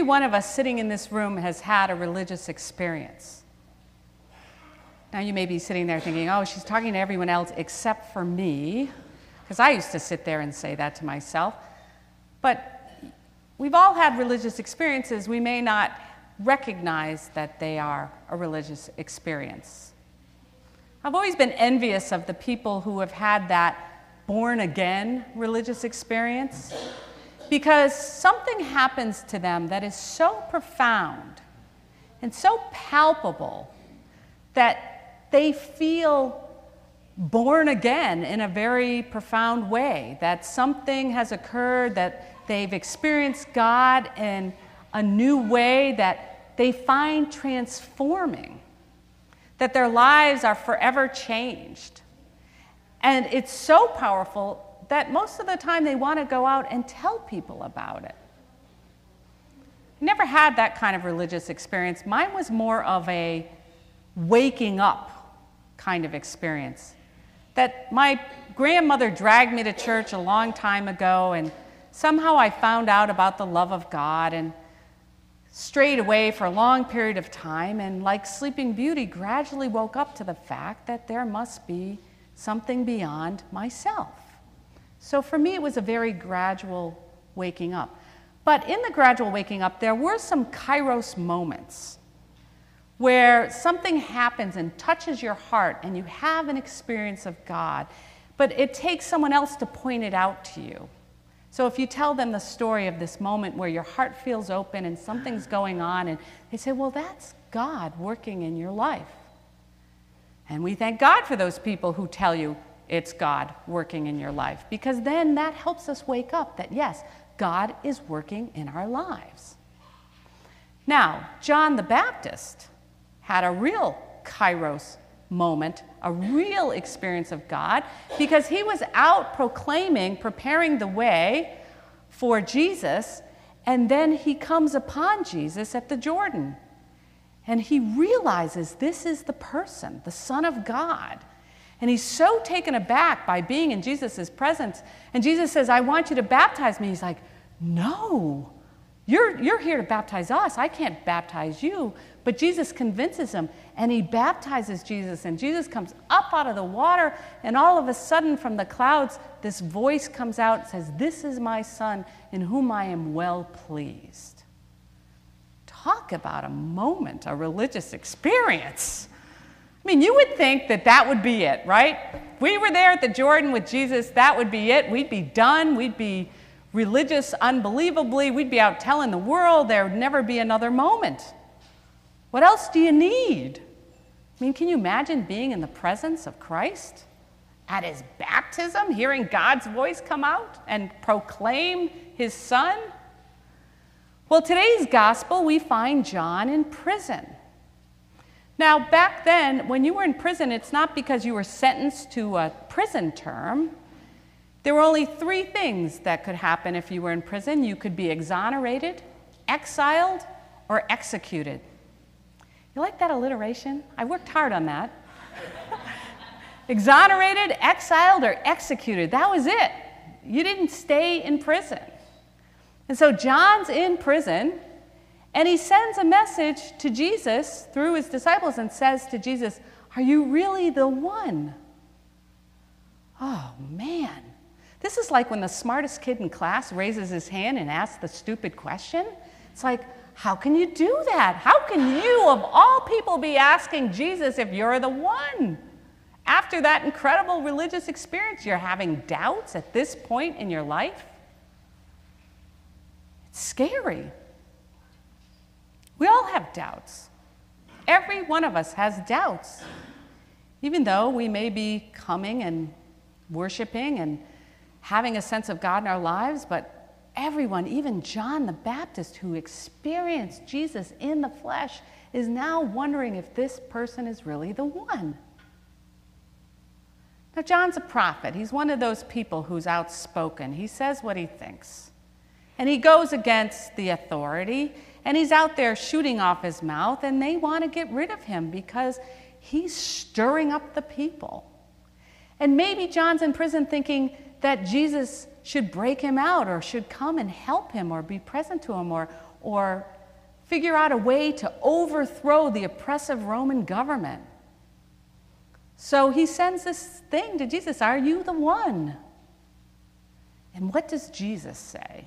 every one of us sitting in this room has had a religious experience. Now you may be sitting there thinking, oh, she's talking to everyone else except for me, because I used to sit there and say that to myself. But we've all had religious experiences. We may not recognize that they are a religious experience. I've always been envious of the people who have had that born-again religious experience, because something happens to them that is so profound and so palpable that they feel born again in a very profound way, that something has occurred, that they've experienced God in a new way that they find transforming, that their lives are forever changed. And it's so powerful that most of the time they want to go out and tell people about it. I never had that kind of religious experience. Mine was more of a waking up kind of experience. That my grandmother dragged me to church a long time ago, and somehow I found out about the love of God and strayed away for a long period of time, and like Sleeping Beauty, gradually woke up to the fact that there must be something beyond myself. So for me, it was a very gradual waking up. But in the gradual waking up, there were some kairos moments where something happens and touches your heart and you have an experience of God, but it takes someone else to point it out to you. So if you tell them the story of this moment where your heart feels open and something's going on, and they say, well, that's God working in your life. And we thank God for those people who tell you it's God working in your life, because then that helps us wake up that, yes, God is working in our lives. Now, John the Baptist had a real kairos moment, a real experience of God, because he was out proclaiming, preparing the way for Jesus, and then he comes upon Jesus at the Jordan. And he realizes this is the person, the Son of God. And he's so taken aback by being in Jesus' presence. And Jesus says, I want you to baptize me. He's like, no, you're here to baptize us. I can't baptize you. But Jesus convinces him, and he baptizes Jesus. And Jesus comes up out of the water, and all of a sudden from the clouds, this voice comes out and says, this is my Son in whom I am well pleased. Talk about a moment, a religious experience. I mean, you would think that that would be it, right? If we were there at the Jordan with Jesus, that would be it. We'd be done. We'd be religious unbelievably. We'd be out telling the world. There would never be another moment. What else do you need? I mean, can you imagine being in the presence of Christ at his baptism, hearing God's voice come out and proclaim his Son? Well, today's gospel, we find John in prison. Now, back then, when you were in prison, it's not because you were sentenced to a prison term. There were only 3 things that could happen if you were in prison. You could be exonerated, exiled, or executed. You like that alliteration? I worked hard on that. Exonerated, exiled, or executed. That was it. You didn't stay in prison. And so John's in prison, and he sends a message to Jesus through his disciples and says to Jesus, are you really the one? Oh, man. This is like when the smartest kid in class raises his hand and asks the stupid question. It's like, how can you do that? How can you, of all people, be asking Jesus if you're the one? After that incredible religious experience, you're having doubts at this point in your life? It's scary. We all have doubts. Every one of us has doubts. Even though we may be coming and worshiping and having a sense of God in our lives, but everyone, even John the Baptist, who experienced Jesus in the flesh, is now wondering if this person is really the one. Now, John's a prophet. He's one of those people who's outspoken. He says what he thinks. And he goes against the authority, and he's out there shooting off his mouth, and they want to get rid of him because he's stirring up the people. And maybe John's in prison thinking that Jesus should break him out or should come and help him or be present to him or figure out a way to overthrow the oppressive Roman government. So he sends this thing to Jesus, are you the one? And what does Jesus say?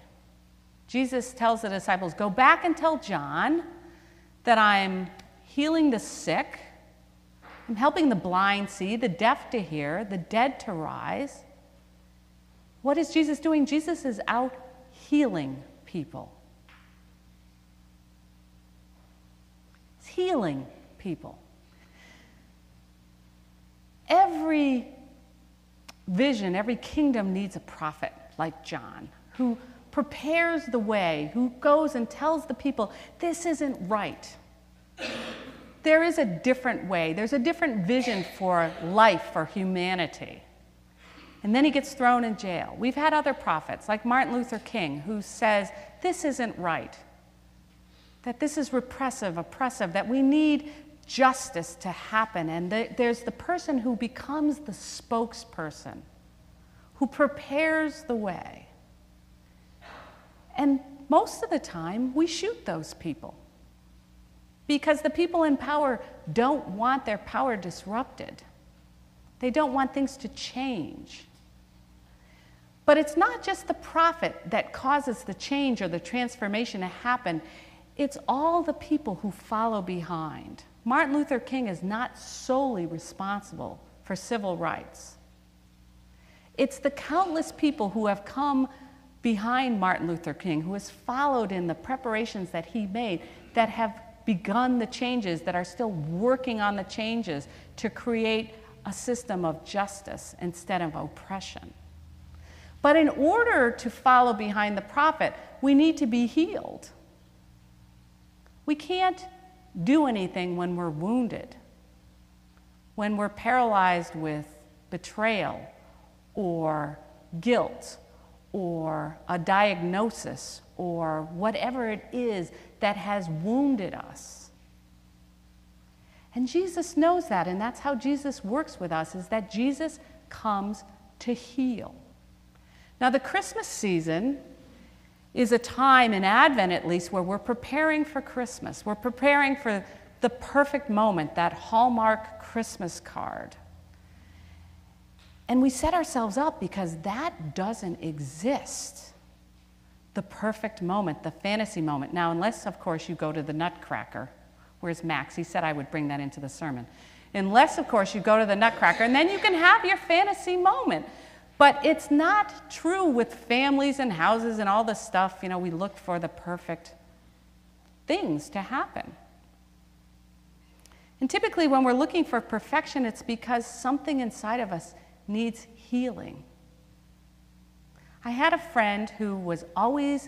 Jesus tells the disciples, go back and tell John that I'm healing the sick, I'm helping the blind see, the deaf to hear, the dead to rise. What is Jesus doing? Jesus is out healing people. He's healing people. Every vision, every kingdom needs a prophet like John, who prepares the way, who goes and tells the people, this isn't right. There is a different way. There's a different vision for life, for humanity. And then he gets thrown in jail. We've had other prophets, like Martin Luther King, who says, this isn't right, that this is repressive, oppressive, that we need justice to happen. And there's the person who becomes the spokesperson, who prepares the way. And most of the time, we shoot those people because the people in power don't want their power disrupted. They don't want things to change. But it's not just the prophet that causes the change or the transformation to happen. It's all the people who follow behind. Martin Luther King is not solely responsible for civil rights. It's the countless people who have come behind Martin Luther King, who has followed in the preparations that he made, that have begun the changes, that are still working on the changes to create a system of justice instead of oppression. But in order to follow behind the prophet, we need to be healed. We can't do anything when we're wounded, when we're paralyzed with betrayal or guilt or a diagnosis or whatever it is that has wounded us. And Jesus knows that, and that's how Jesus works with us, is that Jesus comes to heal. Now, the Christmas season is a time, in Advent at least, where we're preparing for Christmas. We're preparing for the perfect moment, that Hallmark Christmas card. And we set ourselves up because that doesn't exist. The perfect moment, the fantasy moment. Now, unless, of course, you go to the Nutcracker. Where's Max? He said I would bring that into the sermon. Unless, of course, you go to the Nutcracker, and then you can have your fantasy moment. But it's not true with families and houses and all this stuff. You know, we look for the perfect things to happen. And typically when we're looking for perfection, it's because something inside of us needs healing. I had a friend who was always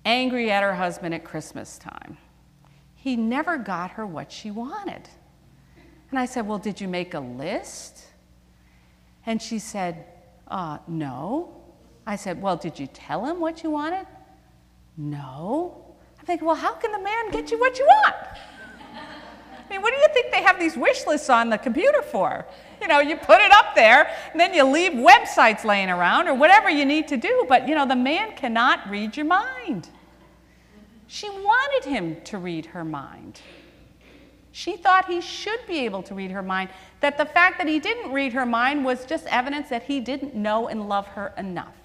angry at her husband at Christmas time. He never got her what she wanted. And I said, well, did you make a list? And she said, no. I said, well, did you tell him what you wanted? No. I'm thinking, well, how can the man get you what you want? I mean, what do you think they have these wish lists on the computer for? You know, you put it up there, and then you leave websites laying around or whatever you need to do. But, you know, the man cannot read your mind. She wanted him to read her mind. She thought he should be able to read her mind, that the fact that he didn't read her mind was just evidence that he didn't know and love her enough.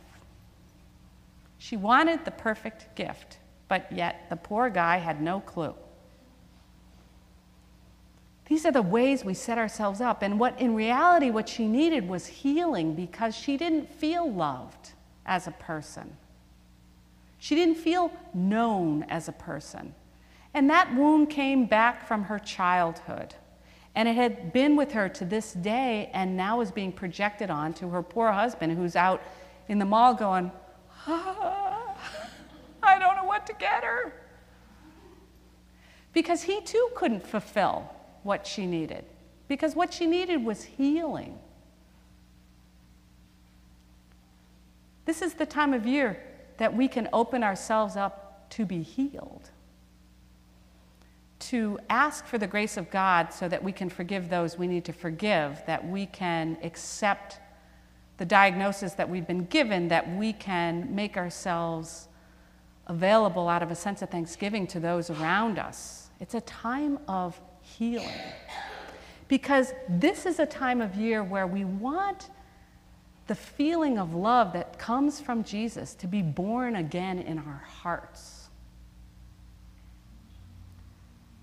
She wanted the perfect gift, but yet the poor guy had no clue. These are the ways we set ourselves up. And in reality, what she needed was healing because she didn't feel loved as a person. She didn't feel known as a person. And that wound came back from her childhood. And it had been with her to this day and now is being projected on to her poor husband who's out in the mall going, I don't know what to get her. Because he too couldn't fulfill what she needed. Because what she needed was healing. This is the time of year that we can open ourselves up to be healed. To ask for the grace of God so that we can forgive those we need to forgive, that we can accept the diagnosis that we've been given, that we can make ourselves available out of a sense of thanksgiving to those around us. It's a time of healing. Because this is a time of year where we want the feeling of love that comes from Jesus to be born again in our hearts.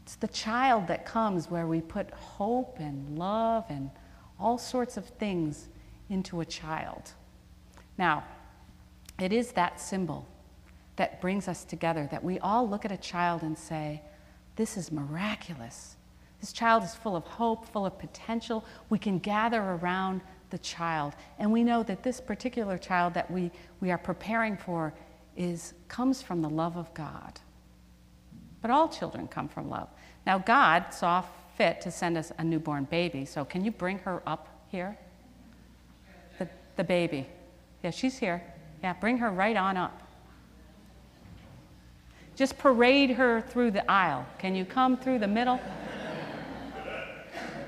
It's the child that comes where we put hope and love and all sorts of things into a child. Now, it is that symbol that brings us together, that we all look at a child and say, this is miraculous. This child is full of hope, full of potential. We can gather around the child. And we know that this particular child that we are preparing for comes from the love of God. But all children come from love. Now, God saw fit to send us a newborn baby. So can you bring her up here? The baby. Yeah, she's here. Yeah, bring her right on up. Just parade her through the aisle. Can you come through the middle?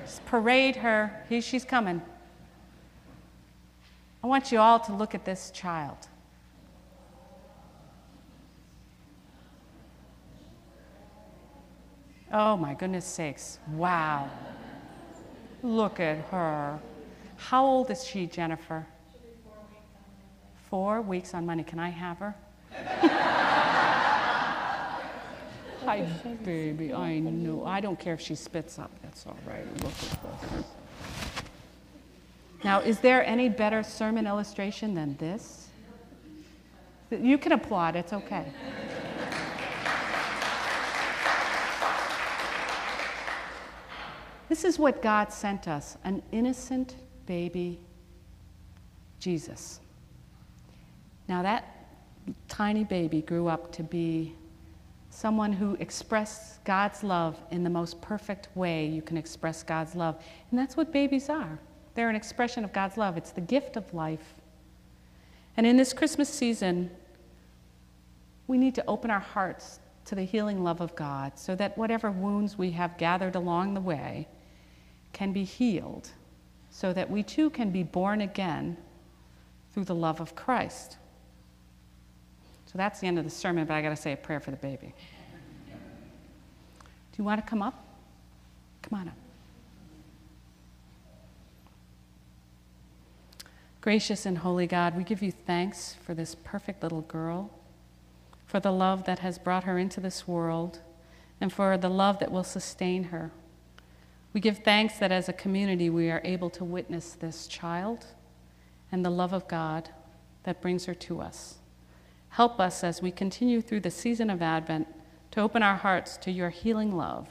Just parade her. She's coming. I want you all to look at this child. Oh my goodness sakes. Wow. Look at her. How old is she, Jennifer? She'll be 4 weeks on Monday. 4 weeks on Monday. Can I have her? Hi, baby. I know. I don't care if she spits up. That's all right. Look at this. Now, is there any better sermon illustration than this? You can applaud. It's okay. This is what God sent us, an innocent baby, Jesus. Now that tiny baby grew up to be someone who expressed God's love in the most perfect way you can express God's love. And that's what babies are. They're an expression of God's love. It's the gift of life. And in this Christmas season, we need to open our hearts to the healing love of God so that whatever wounds we have gathered along the way can be healed, so that we too can be born again through the love of Christ. So that's the end of the sermon, but I got to say a prayer for the baby. Do you want to come up? Come on up. Gracious and holy God, we give you thanks for this perfect little girl, for the love that has brought her into this world, and for the love that will sustain her. We give thanks that as a community we are able to witness this child and the love of God that brings her to us. Help us as we continue through the season of Advent to open our hearts to your healing love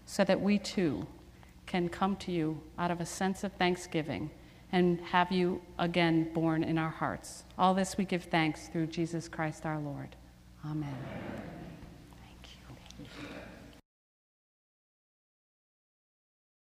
so that we too can come to you out of a sense of thanksgiving and have you again born in our hearts. All this we give thanks through Jesus Christ our Lord. Amen.